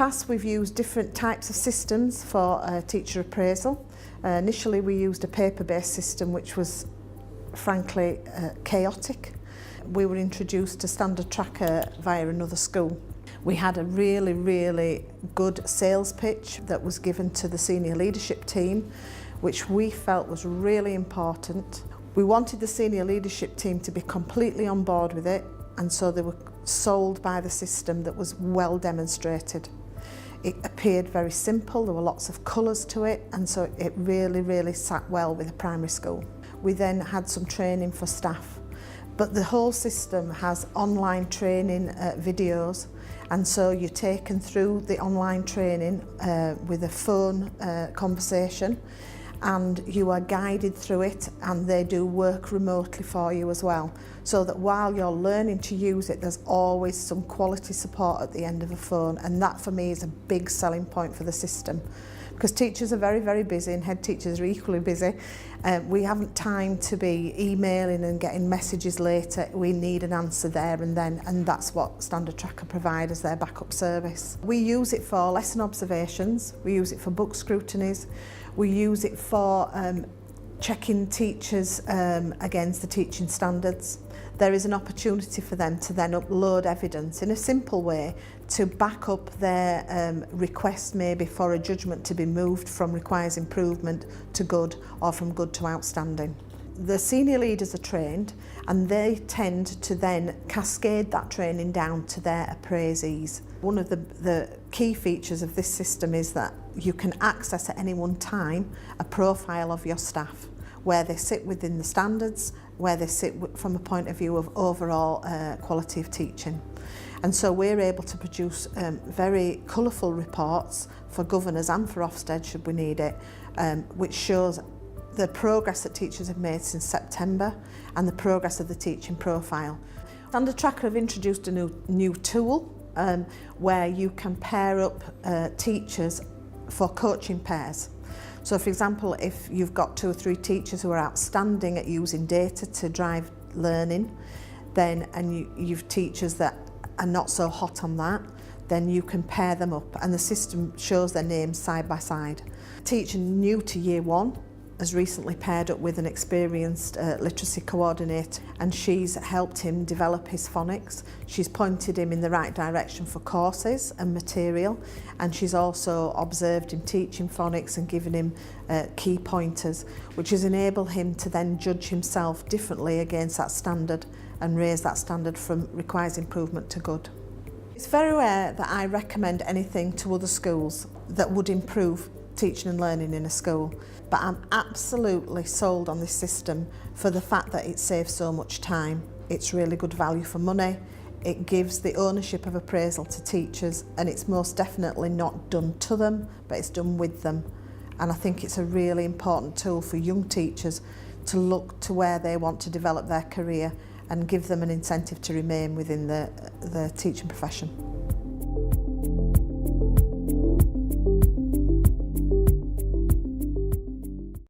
past we've used different types of systems for teacher appraisal. Initially we used a paper-based system which was frankly chaotic. We were introduced to Standard Tracker via another school. We had a really good sales pitch that was given to the senior leadership team, which we felt was really important. We wanted the senior leadership team to be completely on board with it, and so they were sold by the system that was well demonstrated. It appeared very simple, there were lots of colours to it, and so it really sat well with a primary school. We then had some training for staff, but the whole system has online training videos, and so you're taken through the online training with a phone conversation, and you are guided through it, and they do work remotely for you as well, so that while you're learning to use it, there's always some quality support at the end of a phone, and that for me is a big selling point for the system, because teachers are very busy and head teachers are equally busy. We haven't time to be emailing and getting messages later. We need an answer there and then, and that's what Standard Tracker provide as their backup service. We use it for lesson observations, we use it for book scrutinies, we use it for checking teachers against the teaching standards. There is an opportunity for them to then upload evidence in a simple way to back up their request maybe for a judgment to be moved from requires improvement to good, or from good to outstanding. The senior leaders are trained, and they tend to then cascade that training down to their appraisees. One of the key features of this system is that you can access at any one time a profile of your staff, where they sit within the standards, where they sit from a point of view of overall quality of teaching. And so we're able to produce very colourful reports for governors and for Ofsted should we need it, which shows the progress that teachers have made since September and the progress of the teaching profile. Standard Tracker have introduced a new tool where you can pair up teachers for coaching pairs. So for example, if you've got 2 or 3 teachers who are outstanding at using data to drive learning, then you've teachers that are not so hot on that, then you can pair them up and the system shows their names side by side. A teacher new to year 1 has recently paired up with an experienced literacy coordinator, and she's helped him develop his phonics. She's pointed him in the right direction for courses and material, and she's also observed him teaching phonics and given him key pointers, which has enabled him to then judge himself differently against that standard and raise that standard from requires improvement to good. It's very rare that I recommend anything to other schools that would improve teaching and learning in a school, but I'm absolutely sold on this system for the fact that it saves so much time. It's really good value for money, it gives the ownership of appraisal to teachers, and it's most definitely not done to them, but it's done with them. And I think it's a really important tool for young teachers to look to where they want to develop their career and give them an incentive to remain within the teaching profession.